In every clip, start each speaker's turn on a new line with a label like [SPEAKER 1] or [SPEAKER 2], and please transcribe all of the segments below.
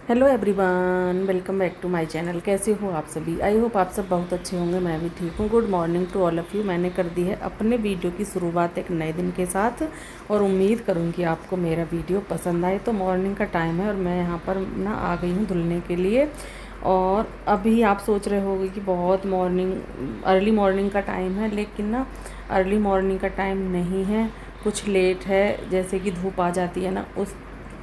[SPEAKER 1] Hello everyone, welcome back to my channel. कैसे हो आप सभी? आई होप आप सब बहुत अच्छे होंगे। मैं भी ठीक हूँ। Good morning to all of you. मैंने कर दी है अपने वीडियो की शुरुआत एक नए दिन के साथ और उम्मीद करूँगी आपको मेरा वीडियो पसंद आए। तो मॉर्निंग का टाइम है और मैं यहाँ पर ना आ गई हूँ धुलने के लिए। और अभी आप सोच रहे होंगे कि बहुत अर्ली मॉर्निंग का टाइम है, लेकिन ना अर्ली मॉर्निंग का टाइम नहीं है, कुछ लेट है। जैसे कि धूप आ जाती है ना,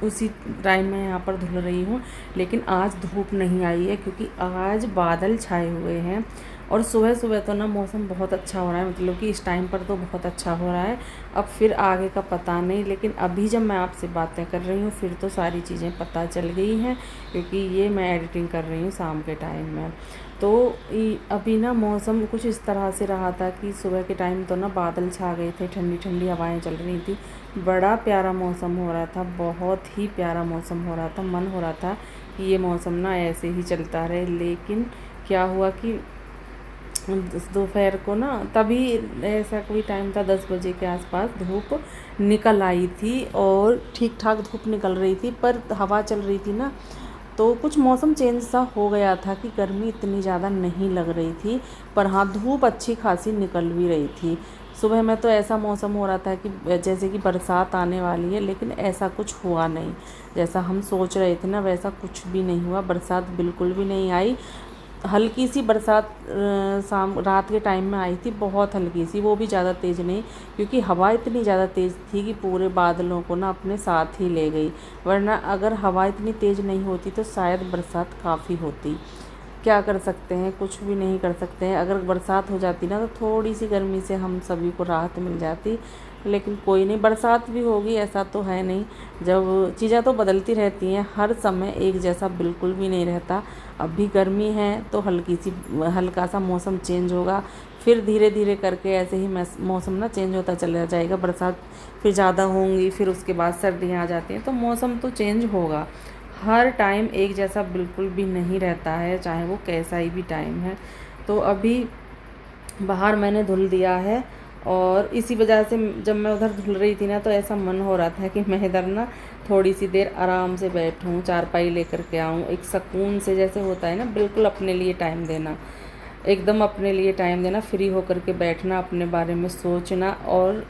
[SPEAKER 1] उसी टाइम मैं यहाँ पर धुल रही हूँ। लेकिन आज धूप नहीं आई है क्योंकि आज बादल छाए हुए हैं और सुबह सुबह तो ना मौसम बहुत अच्छा हो रहा है, मतलब कि इस टाइम पर तो बहुत अच्छा हो रहा है। अब फिर आगे का पता नहीं, लेकिन अभी जब मैं आपसे बातें कर रही हूँ फिर तो सारी चीज़ें पता चल गई हैं, क्योंकि ये मैं एडिटिंग कर रही हूँ शाम के टाइम में। तो अभी ना मौसम कुछ इस तरह से रहा था कि सुबह के टाइम तो ना बादल छा गए थे, ठंडी ठंडी हवाएं चल रही थी, बड़ा प्यारा मौसम हो रहा था, बहुत ही प्यारा मौसम हो रहा था। मन हो रहा था कि ये मौसम ना ऐसे ही चलता रहे। लेकिन क्या हुआ कि दोपहर को ना तभी ऐसा कोई टाइम था 10 बजे के आसपास धूप निकल आई थी और ठीक ठाक धूप निकल रही थी, पर हवा चल रही थी ना, तो कुछ मौसम चेंज सा हो गया था कि गर्मी इतनी ज़्यादा नहीं लग रही थी, पर हाँ धूप अच्छी खासी निकल भी रही थी। सुबह में तो ऐसा मौसम हो रहा था कि जैसे कि बरसात आने वाली है, लेकिन ऐसा कुछ हुआ नहीं। जैसा हम सोच रहे थे ना वैसा कुछ भी नहीं हुआ, बरसात बिल्कुल भी नहीं आई। हल्की सी बरसात शाम रात के टाइम में आई थी, बहुत हल्की सी, वो भी ज़्यादा तेज़ नहीं, क्योंकि हवा इतनी ज़्यादा तेज़ थी कि पूरे बादलों को ना अपने साथ ही ले गई। वरना अगर हवा इतनी तेज़ नहीं होती तो शायद बरसात काफ़ी होती। क्या कर सकते हैं, कुछ भी नहीं कर सकते हैं। अगर बरसात हो जाती ना तो थोड़ी सी गर्मी से हम सभी को राहत मिल जाती, लेकिन कोई नहीं, बरसात भी होगी ऐसा तो है नहीं। जब चीज़ें तो बदलती रहती हैं, हर समय एक जैसा बिल्कुल भी नहीं रहता। अभी गर्मी है तो हल्का सा मौसम चेंज होगा, फिर धीरे धीरे करके ऐसे ही मौसम ना चेंज होता चला जाएगा। बरसात फिर ज़्यादा होंगी, फिर उसके बाद सर्दियाँ आ जाती हैं, तो मौसम तो चेंज होगा। हर टाइम एक जैसा बिल्कुल भी नहीं रहता है, चाहे वो कैसा ही भी टाइम है। तो अभी बाहर मैंने धुल दिया है और इसी वजह से जब मैं उधर धुल रही थी ना तो ऐसा मन हो रहा था कि मैं इधर ना थोड़ी सी देर आराम से बैठूं, चारपाई लेकर के आऊं, एक सुकून से, जैसे होता है ना बिल्कुल अपने लिए टाइम देना, एकदम अपने लिए टाइम देना, फ्री होकर के बैठना, अपने बारे में सोचना और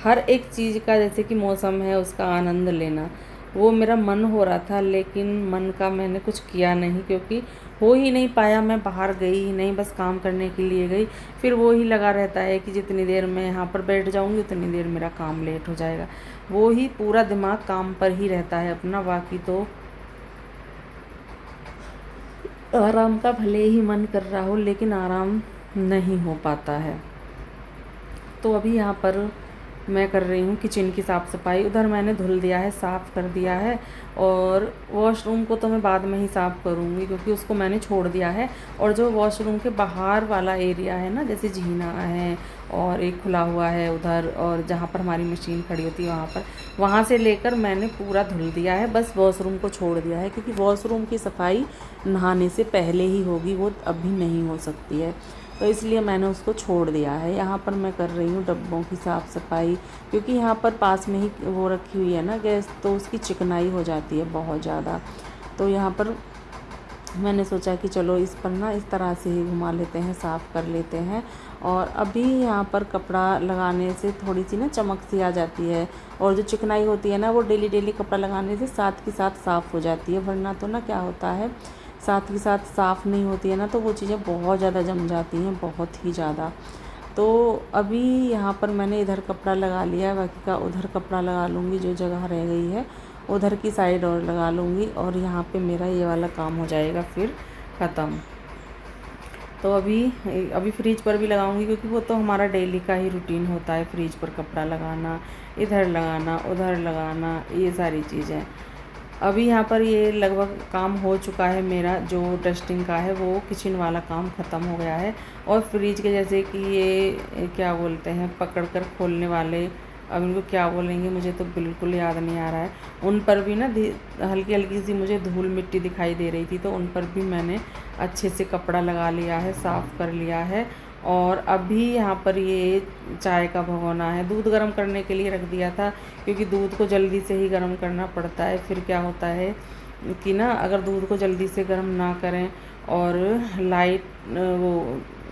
[SPEAKER 1] हर एक चीज़ का, जैसे कि मौसम है उसका आनंद लेना। वो मेरा मन हो रहा था, लेकिन मन का मैंने कुछ किया नहीं, क्योंकि हो ही नहीं पाया। मैं बाहर गई ही नहीं, बस काम करने के लिए गई। फिर वो ही लगा रहता है कि जितनी देर मैं यहाँ पर बैठ जाऊँगी उतनी देर मेरा काम लेट हो जाएगा। वो ही पूरा दिमाग काम पर ही रहता है अपना, बाकी तो आराम का भले ही मन कर रहा हो लेकिन आराम नहीं हो पाता है। तो अभी यहाँ पर मैं कर रही हूँ किचन की साफ़ सफाई। उधर मैंने धुल दिया है, साफ़ कर दिया है, और वॉशरूम को तो मैं बाद में ही साफ़ करूँगी क्योंकि उसको मैंने छोड़ दिया है। और जो वॉशरूम के बाहर वाला एरिया है ना, जैसे जीना है और एक खुला हुआ है उधर, और जहाँ पर हमारी मशीन खड़ी होती है वहाँ पर, वहाँ से लेकर मैंने पूरा धुल दिया है, बस वॉशरूम को छोड़ दिया है, क्योंकि वॉशरूम की सफाई नहाने से पहले ही होगी, वो अभी नहीं हो सकती है। तो इसलिए मैंने उसको छोड़ दिया है। यहाँ पर मैं कर रही हूँ डब्बों की साफ़ सफाई, क्योंकि यहाँ पर पास में ही वो रखी हुई है ना गैस, तो उसकी चिकनाई हो जाती है बहुत ज़्यादा। तो यहाँ पर मैंने सोचा कि चलो इस पर ना इस तरह से ही घुमा लेते हैं, साफ़ कर लेते हैं। और अभी यहाँ पर कपड़ा लगाने से थोड़ी सी ना चमक सी आ जाती है, और जो चिकनाई होती है ना वो डेली डेली कपड़ा लगाने से साथ के साथ साफ़ हो जाती है। वरना तो ना क्या होता है, साथ के साथ साफ़ नहीं होती है ना तो वो चीज़ें बहुत ज़्यादा जम जाती हैं, बहुत ही ज़्यादा। तो अभी यहाँ पर मैंने इधर कपड़ा लगा लिया है, बाकी का उधर कपड़ा लगा लूँगी, जो जगह रह गई है उधर की साइड और लगा लूँगी, और यहाँ पे मेरा ये वाला काम हो जाएगा फिर ख़त्म। तो अभी अभी फ्रिज पर भी लगाऊंगी, क्योंकि वो तो हमारा डेली का ही रूटीन होता है, फ्रिज पर कपड़ा लगाना, इधर लगाना, उधर लगाना, ये सारी चीज़ें। अभी यहाँ पर ये लगभग काम हो चुका है मेरा, जो डस्टिंग का है वो किचन वाला काम ख़त्म हो गया है। और फ्रिज के जैसे कि ये क्या बोलते हैं, पकड़ कर खोलने वाले, अब इनको क्या बोलेंगे मुझे तो बिल्कुल याद नहीं आ रहा है, उन पर भी ना हल्की हल्की सी मुझे धूल मिट्टी दिखाई दे रही थी, तो उन पर भी मैंने अच्छे से कपड़ा लगा लिया है, साफ़ कर लिया है। और अभी यहाँ पर ये चाय का भगोना है, दूध गर्म करने के लिए रख दिया था, क्योंकि दूध को जल्दी से ही गर्म करना पड़ता है। फिर क्या होता है कि ना अगर दूध को जल्दी से गर्म ना करें और लाइट वो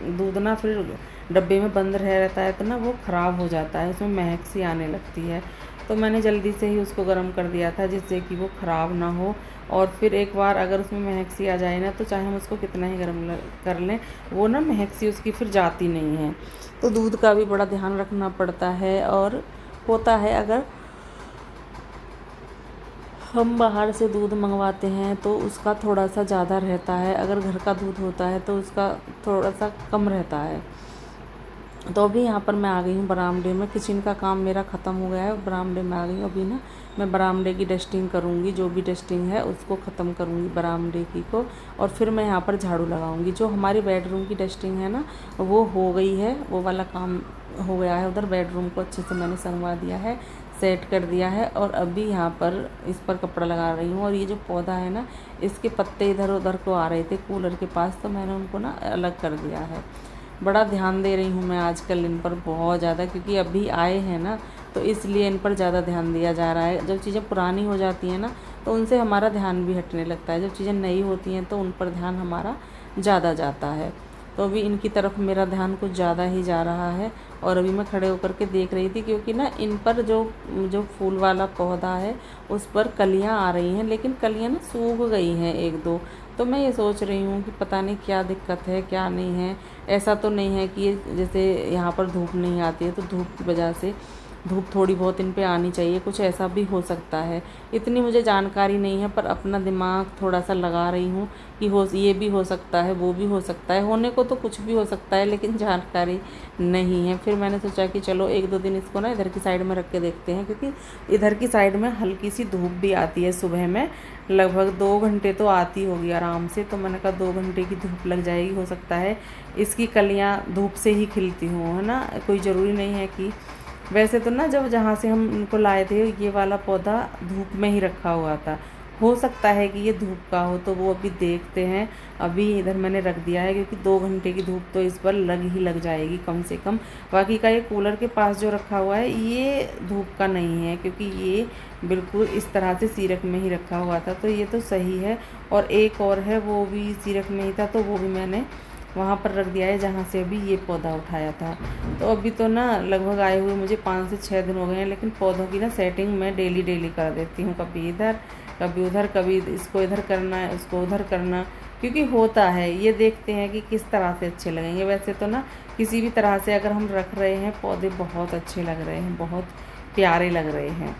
[SPEAKER 1] दूध ना फिर डब्बे में बंद रहता है तो ना वो ख़राब हो जाता है, उसमें महक सी आने लगती है। तो मैंने जल्दी से ही उसको गर्म कर दिया था जिससे कि वो ख़राब ना हो। और फिर एक बार अगर उसमें महक सी आ जाए ना तो चाहे हम उसको कितना ही गर्म कर लें, वो ना महक सी उसकी फिर जाती नहीं है। तो दूध का भी बड़ा ध्यान रखना पड़ता है। और होता है अगर हम बाहर से दूध मंगवाते हैं तो उसका थोड़ा सा ज़्यादा रहता है, अगर घर का दूध होता है तो उसका थोड़ा सा कम रहता है। तो अभी यहाँ पर मैं आ गई हूँ बरामदे में, किचन का काम मेरा ख़त्म हो गया है, बरामदे में आ गई हूँ। अभी ना मैं बरामदे की डस्टिंग करूँगी, जो भी डस्टिंग है उसको ख़त्म करूँगी बरामदे की को, और फिर मैं यहाँ पर झाड़ू लगाऊँगी। जो हमारी बेडरूम की डस्टिंग है ना वो हो गई है, वो वाला काम हो गया है। उधर बेडरूम को अच्छे से मैंने संगवा दिया है, सेट कर दिया है, और अभी यहाँ पर इस पर कपड़ा लगा रही हूँ। और ये जो पौधा है ना इसके पत्ते इधर उधर को आ रहे थे कूलर के पास, तो मैंने उनको ना अलग कर दिया है। बड़ा ध्यान दे रही हूँ मैं आजकल इन पर बहुत ज़्यादा, क्योंकि अभी आए हैं ना तो इसलिए इन पर ज़्यादा ध्यान दिया जा रहा है। जब चीज़ें पुरानी हो जाती हैं ना तो उनसे हमारा ध्यान भी हटने लगता है, जब चीज़ें नई होती हैं तो उन पर ध्यान हमारा ज़्यादा जाता है। तो अभी इनकी तरफ मेरा ध्यान कुछ ज़्यादा ही जा रहा है। और अभी मैं खड़े होकर के देख रही थी, क्योंकि ना इन पर जो जो फूल वाला पौधा है उस पर कलियां आ रही हैं, लेकिन कलियां ना सूख गई हैं एक दो। तो मैं ये सोच रही हूँ कि पता नहीं क्या दिक्कत है क्या नहीं है। ऐसा तो नहीं है कि जैसे यहाँ पर धूप नहीं आती है तो धूप की वजह से धूप थोड़ी बहुत इन पे आनी चाहिए, कुछ ऐसा भी हो सकता है। इतनी मुझे जानकारी नहीं है, पर अपना दिमाग थोड़ा सा लगा रही हूँ कि ये भी हो सकता है वो भी हो सकता है, होने को तो कुछ भी हो सकता है, लेकिन जानकारी नहीं है। फिर मैंने सोचा कि चलो एक दो दिन इसको ना इधर की साइड में रख के देखते हैं, क्योंकि इधर की साइड में हल्की सी धूप भी आती है सुबह में, लगभग 2 घंटे तो आती होगी आराम से। तो मैंने कहा 2 घंटे की धूप लग जाएगी, हो सकता है इसकी कलियाँ धूप से ही खिलती हों, है ना। कोई ज़रूरी नहीं है कि, वैसे तो ना जब जहाँ से हम इनको लाए थे ये वाला पौधा धूप में ही रखा हुआ था, हो सकता है कि ये धूप का हो, तो वो अभी देखते हैं। अभी इधर मैंने रख दिया है क्योंकि 2 घंटे की धूप तो इस पर लग जाएगी कम से कम। बाकी का ये कूलर के पास जो रखा हुआ है ये धूप का नहीं है, क्योंकि ये बिल्कुल इस तरह से सीरक में ही रखा हुआ था, तो ये तो सही है। और एक और है वो भी सीरक में ही था, तो वो भी मैंने वहाँ पर रख दिया है जहाँ से अभी ये पौधा उठाया था। तो अभी तो ना लगभग आए हुए मुझे 5 से 6 दिन हो गए हैं, लेकिन पौधों की ना सेटिंग मैं डेली कर देती हूँ, कभी इधर कभी उधर, कभी इसको इधर करना है उसको उधर करना, क्योंकि होता है। ये देखते हैं कि किस तरह से अच्छे लगेंगे। वैसे तो ना किसी भी तरह से अगर हम रख रहे हैं पौधे बहुत अच्छे लग रहे हैं, बहुत प्यारे लग रहे हैं।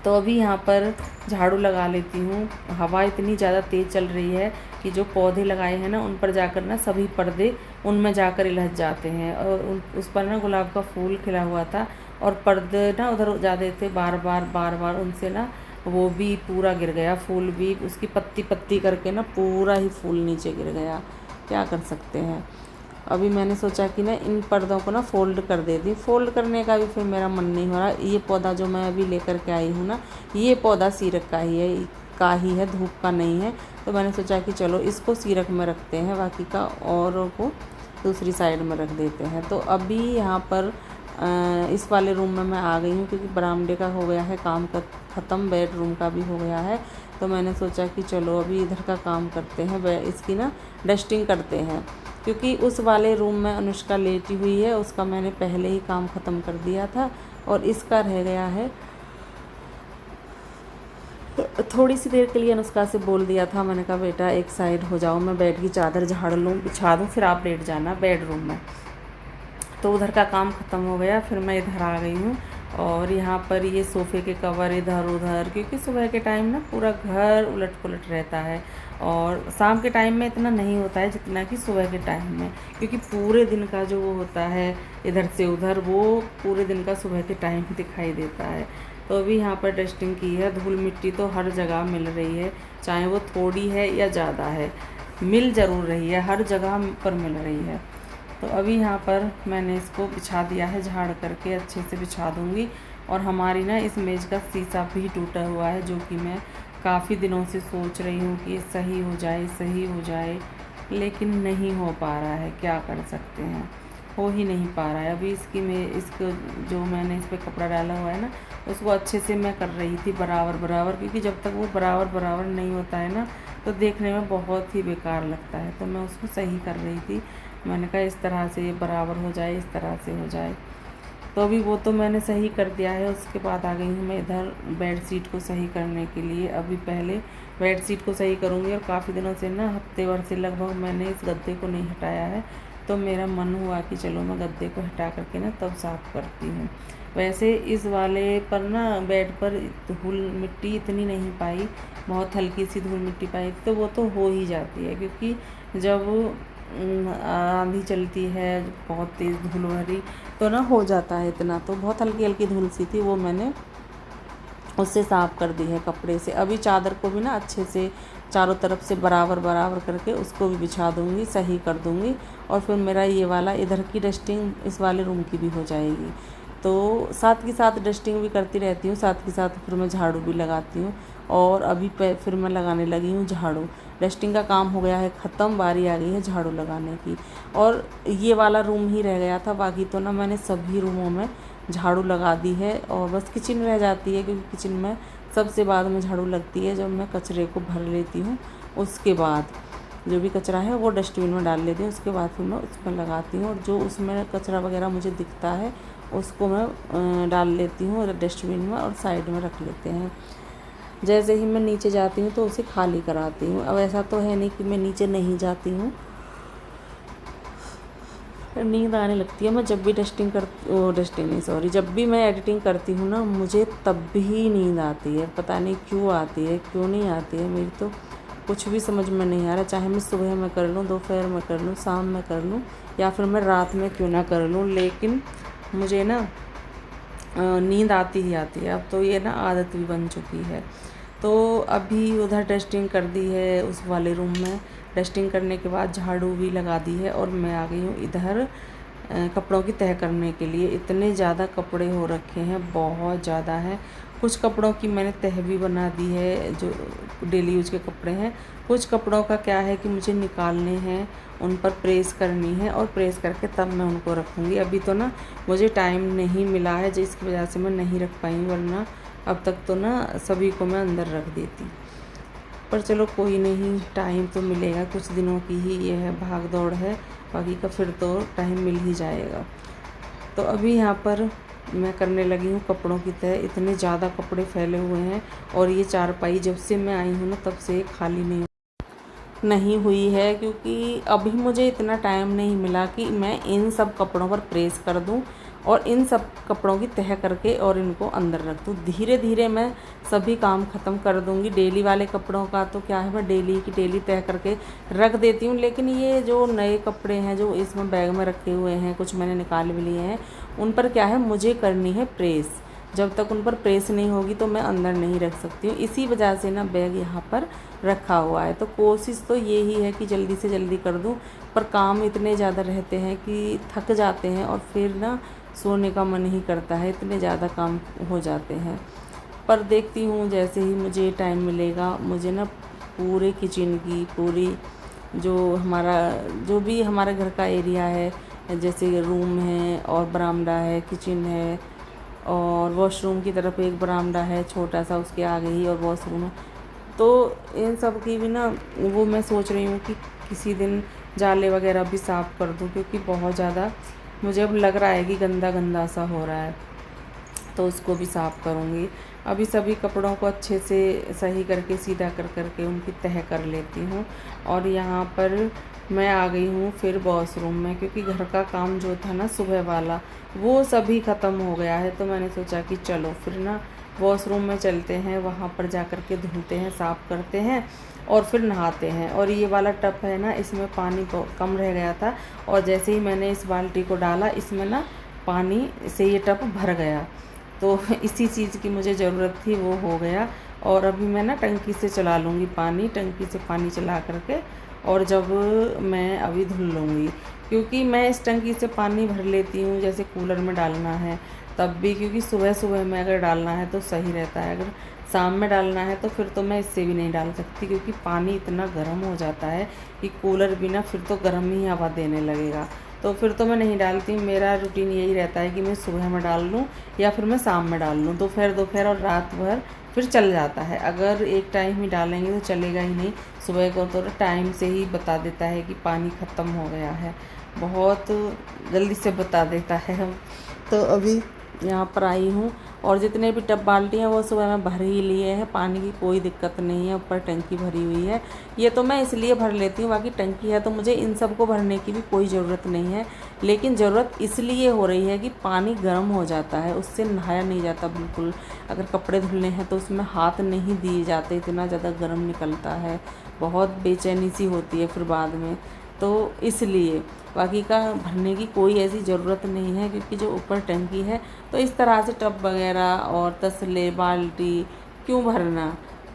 [SPEAKER 1] तो अभी यहाँ पर झाड़ू लगा लेती हूँ। हवा इतनी ज़्यादा तेज़ चल रही है कि जो पौधे लगाए हैं ना उन पर जाकर ना सभी पर्दे उनमें जाकर इलझ जाते हैं। और उस पर ना गुलाब का फूल खिला हुआ था, और पर्दे ना उधर जाते थे बार बार, उनसे ना वो भी पूरा गिर गया, फूल भी उसकी पत्ती पत्ती करके ना पूरा ही फूल नीचे गिर गया। क्या कर सकते हैं। अभी मैंने सोचा कि ना इन पर्दों को ना फ़ोल्ड कर देती। फ़ोल्ड करने का भी फिर मेरा मन नहीं हो रहा। ये पौधा जो मैं अभी लेकर के आई हूँ ना ये पौधा सीरक का ही है, धूप का नहीं है। तो मैंने सोचा कि चलो इसको सीरक में रखते हैं, बाकी का औरों को दूसरी साइड में रख देते हैं। तो अभी यहाँ पर इस वाले रूम में मैं आ गई हूँ, क्योंकि बरामदे का हो गया है काम का ख़त्म, बेडरूम का भी हो गया है। तो मैंने सोचा कि चलो अभी इधर का काम करते हैं, इसकी ना डस्टिंग करते हैं, क्योंकि उस वाले रूम में अनुष्का लेटी हुई है, उसका मैंने पहले ही काम ख़त्म कर दिया था, और इसका रह गया है। थोड़ी सी देर के लिए अनुष्का से बोल दिया था, मैंने कहा बेटा एक साइड हो जाओ, मैं बेड की चादर झाड़ लूँ बिछा दूँ, फिर आप लेट जाना बेडरूम में। तो उधर का काम ख़त्म हो गया, फिर मैं इधर आ गई हूँ। और यहाँ पर ये सोफ़े के कवर इधर उधर, क्योंकि सुबह के टाइम ना पूरा घर उलट पुलट रहता है, और शाम के टाइम में इतना नहीं होता है जितना कि सुबह के टाइम में, क्योंकि पूरे दिन का जो वो होता है इधर से उधर वो पूरे दिन का सुबह के टाइम दिखाई देता है। तो अभी यहाँ पर डस्टिंग की है। धूल मिट्टी तो हर जगह मिल रही है, चाहे वो थोड़ी है या ज़्यादा है, मिल ज़रूर रही है, हर जगह पर मिल रही है। तो अभी यहाँ पर मैंने इसको बिछा दिया है, झाड़ करके अच्छे से बिछा दूँगी। और हमारी ना इस मेज़ का शीशा भी टूटा हुआ है, जो कि मैं काफ़ी दिनों से सोच रही हूँ कि सही हो जाए, लेकिन नहीं हो पा रहा है। क्या कर सकते हैं, हो ही नहीं पा रहा है। अभी इसको जो मैंने इस पर कपड़ा डाला हुआ है ना, उसको अच्छे से मैं कर रही थी बराबर बराबर, क्योंकि जब तक वो बराबर बराबर नहीं होता है ना तो देखने में बहुत ही बेकार लगता है। तो मैं उसको सही कर रही थी, मैंने कहा इस तरह से ये बराबर हो जाए, इस तरह से हो जाए। तो अभी वो तो मैंने सही कर दिया है। उसके बाद आ गई हूँ मैं इधर बेड शीट को सही करने के लिए। अभी पहले बेड शीट को सही करूँगी, और काफ़ी दिनों से ना, हफ्ते भर से लगभग मैंने इस गद्दे को नहीं हटाया है, तो मेरा मन हुआ कि चलो मैं गद्दे को हटा करके ना तब साफ़ करती हूँ। वैसे इस वाले पर ना बेड पर धूल मिट्टी इतनी नहीं पाई, बहुत हल्की सी धूल मिट्टी पाई, तो वो तो हो ही जाती है, क्योंकि जब आंधी चलती है बहुत तेज़ धूल भरी, तो ना हो जाता है इतना। तो बहुत हल्की हल्की धूल सी थी, वो मैंने उससे साफ़ कर दी है कपड़े से। अभी चादर को भी ना अच्छे से चारों तरफ से बराबर बराबर करके उसको भी बिछा दूँगी, सही कर दूँगी, और फिर मेरा ये वाला इधर की डस्टिंग इस वाले रूम की भी हो जाएगी। तो साथ के साथ डस्टिंग भी करती रहती हूँ, साथ के साथ फिर मैं झाड़ू भी लगाती हूँ। और अभी फिर मैं लगाने लगी हूँ झाड़ू। डस्टिंग का काम हो गया है ख़त्म, बारी आ गई है झाड़ू लगाने की। और ये वाला रूम ही रह गया था, बाकी तो ना मैंने सभी रूमों में झाड़ू लगा दी है, और बस किचन रह जाती है, क्योंकि किचन में सबसे बाद में झाड़ू लगती है जब मैं कचरे को भर लेती हूँ। उसके बाद जो भी कचरा है वो डस्टबिन में डाल लेती हूँ, उसके बाद फिर मैं उसमें लगाती हूँ, और जो उसमें कचरा वगैरह मुझे दिखता है उसको मैं डाल लेती हूँ डस्टबिन में, और साइड में रख लेते हैं। जैसे ही मैं नीचे जाती हूँ तो उसे खाली कराती हूँ। अब ऐसा तो है नहीं कि मैं नीचे नहीं जाती हूँ, नींद आने लगती है। मैं जब भी जब भी मैं एडिटिंग करती हूँ ना, मुझे तब भी नींद आती है। पता नहीं क्यों आती है, क्यों नहीं आती है, मेरी तो कुछ भी समझ में नहीं आ रहा। चाहे मैं सुबह में कर लूँ, दोपहर में कर लूँ, शाम में कर लूँ, या फिर मैं रात में क्यों ना कर लूँ, लेकिन मुझे ना नींद आती ही आती है। अब तो ये ना आदत भी बन चुकी है। तो अभी उधर डस्टिंग कर दी है, उस वाले रूम में डस्टिंग करने के बाद झाड़ू भी लगा दी है, और मैं आ गई हूँ इधर कपड़ों की तह करने के लिए। इतने ज़्यादा कपड़े हो रखे हैं, बहुत ज़्यादा है। कुछ कपड़ों की मैंने तह भी बना दी है, जो डेली यूज के कपड़े हैं। कुछ कपड़ों का क्या है कि मुझे निकालने हैं, उन पर प्रेस करनी है, और प्रेस करके तब मैं उनको रखूँगी। अभी तो ना मुझे टाइम नहीं मिला है, जिसकी वजह से मैं नहीं रख पाई, वरना अब तक तो ना सभी को मैं अंदर रख देती। पर चलो कोई नहीं, टाइम तो मिलेगा, कुछ दिनों की ही ये है भाग दौड़ है, बाकी का फिर तो टाइम मिल ही जाएगा। तो अभी यहाँ पर मैं करने लगी हूँ कपड़ों की तह। इतने ज़्यादा कपड़े फैले हुए हैं, और ये चारपाई जब से मैं आई हूँ ना तब से खाली नहीं हुई है, क्योंकि अभी मुझे इतना टाइम नहीं मिला कि मैं इन सब कपड़ों पर प्रेस कर दूं और इन सब कपड़ों की तह करके और इनको अंदर रख दूं। धीरे धीरे मैं सभी काम ख़त्म कर दूंगी। डेली वाले कपड़ों का तो क्या है, मैं डेली की डेली तह करके रख देती हूँ, लेकिन ये जो नए कपड़े हैं जो इसमें बैग में रखे हुए हैं, कुछ मैंने निकाल भी लिए हैं, उन पर क्या है मुझे करनी है प्रेस। जब तक उन पर प्रेस नहीं होगी तो मैं अंदर नहीं रख सकती हूँ। इसी वजह से ना बैग यहाँ पर रखा हुआ है। तो कोशिश तो यही है कि जल्दी से जल्दी कर दूँ, पर काम इतने ज़्यादा रहते हैं कि थक जाते हैं, और फिर ना सोने का मन ही करता है, इतने ज़्यादा काम हो जाते हैं। पर देखती हूँ जैसे ही मुझे टाइम मिलेगा, मुझे ना पूरे किचन की पूरी जो भी हमारे घर का एरिया है, जैसे रूम है और बरामदा है, किचन है, और वॉशरूम की तरफ एक बरामदा है छोटा सा, उसके आगे ही और वॉशरूम है। तो इन सब की भी ना वो मैं सोच रही हूँ कि किसी दिन जाले वगैरह भी साफ़ कर दूँ, क्योंकि बहुत ज़्यादा मुझे अब लग रहा है कि गंदा गंदा सा हो रहा है, तो उसको भी साफ़ करूँगी। अभी सभी कपड़ों को अच्छे से सही करके सीधा कर करके उनकी तह कर लेती हूँ। और यहाँ पर मैं आ गई हूँ फिर वॉशरूम में, क्योंकि घर का काम जो था ना सुबह वाला वो सभी ख़त्म हो गया है। तो मैंने सोचा कि चलो फिर ना वॉशरूम में चलते हैं, वहाँ पर जा कर के धुलते हैं, साफ़ करते हैं और फिर नहाते हैं। और ये वाला टब है ना, इसमें पानी कम रह गया था, और जैसे ही मैंने इस बाल्टी को डाला इसमें ना पानी से ये टब भर गया। तो इसी चीज़ की मुझे ज़रूरत थी, वो हो गया। और अभी मैं ना टंकी से चला लूँगी पानी, टंकी से पानी चला करके, और जब मैं अभी धुल लूँगी, क्योंकि मैं इस टंकी से पानी भर लेती हूँ जैसे कूलर में डालना है तब भी, क्योंकि सुबह सुबह में अगर डालना है तो सही रहता है, अगर शाम में डालना है तो फिर तो मैं इससे भी नहीं डाल सकती, क्योंकि पानी इतना गर्म हो जाता है कि कूलर भी ना फिर तो गर्म ही हवा देने लगेगा। तो फिर तो मैं नहीं डालती। मेरा रूटीन यही रहता है कि मैं सुबह में डाल लूँ या फिर मैं शाम में डाल लूँ। दोपहर और रात भर फिर चल जाता है। अगर एक टाइम ही डालेंगे तो चलेगा ही नहीं। सुबह को तो टाइम से ही बता देता है कि पानी ख़त्म हो गया है, बहुत जल्दी से बता देता है हम। तो अभी यहाँ पर आई हूँ और जितने भी टब बाल्टी हैं वो सुबह में भर ही लिए हैं। पानी की कोई दिक्कत नहीं है, ऊपर टंकी भरी हुई है। ये तो मैं इसलिए भर लेती हूँ, बाकी टंकी है तो मुझे इन सब को भरने की भी कोई ज़रूरत नहीं है। लेकिन ज़रूरत इसलिए हो रही है कि पानी गर्म हो जाता है, उससे नहाया नहीं जाता बिल्कुल। अगर कपड़े धुलने हैं तो उसमें हाथ नहीं दिए जाते, इतना ज़्यादा गर्म निकलता है, बहुत बेचैनी सी होती है फिर बाद में। तो इसलिए बाकी का भरने की कोई ऐसी ज़रूरत नहीं है, क्योंकि जो ऊपर टंकी है तो इस तरह से टब वगैरह और तसले बाल्टी क्यों भरना,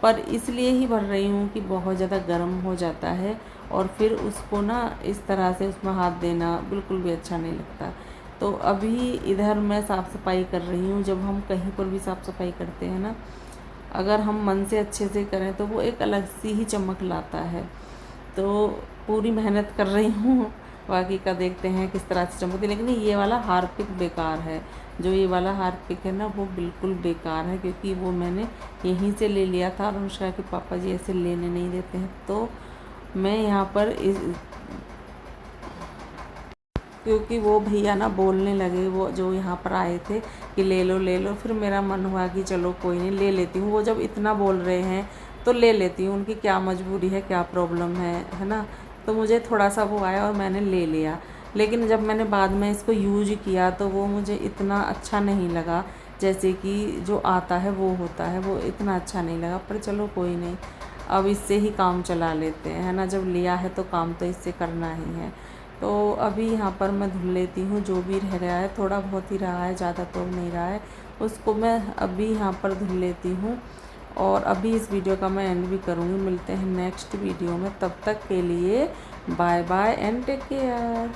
[SPEAKER 1] पर इसलिए ही भर रही हूँ कि बहुत ज़्यादा गर्म हो जाता है और फिर उसको ना इस तरह से उसमें हाथ देना बिल्कुल भी अच्छा नहीं लगता। तो अभी इधर मैं साफ़ सफाई कर रही हूँ। जब हम कहीं पर भी साफ़ सफाई करते हैं ना, अगर हम मन से अच्छे से करें तो वो एक अलग सी ही चमक लाता है। तो पूरी मेहनत कर रही हूँ, बाकी का देखते हैं किस तरह से चमकती। लेकिन ये वाला हार्पिक बेकार है, जो ये वाला हार्पिक है ना वो बिल्कुल बेकार है, क्योंकि वो मैंने यहीं से ले लिया था और अनुष्का के पापा जी ऐसे लेने नहीं देते हैं। तो मैं यहाँ पर क्योंकि वो भैया ना बोलने लगे, वो जो यहाँ पर आए थे कि ले लो, फिर मेरा मन हुआ कि चलो कोई नहीं ले लेती हूँ। वो जब इतना बोल रहे हैं तो ले लेती हूँ, उनकी क्या मजबूरी है, क्या प्रॉब्लम है ना। तो मुझे थोड़ा सा वो आया और मैंने ले लिया। लेकिन जब मैंने बाद में इसको यूज किया तो वो मुझे इतना अच्छा नहीं लगा, जैसे कि जो आता है वो होता है, वो इतना अच्छा नहीं लगा। पर चलो कोई नहीं, अब इससे ही काम चला लेते हैं, है ना। जब लिया है तो काम तो इससे करना ही है। तो अभी यहाँ पर मैं धुल लेती हूँ, जो भी रह गया है, थोड़ा बहुत ही रहा है, ज़्यादा तो नहीं रहा है, उसको मैं अभी यहाँ पर धुल लेती हूँ। और अभी इस वीडियो का मैं एंड भी करूँगी। मिलते हैं नेक्स्ट वीडियो में, तब तक के लिए bye bye and take care.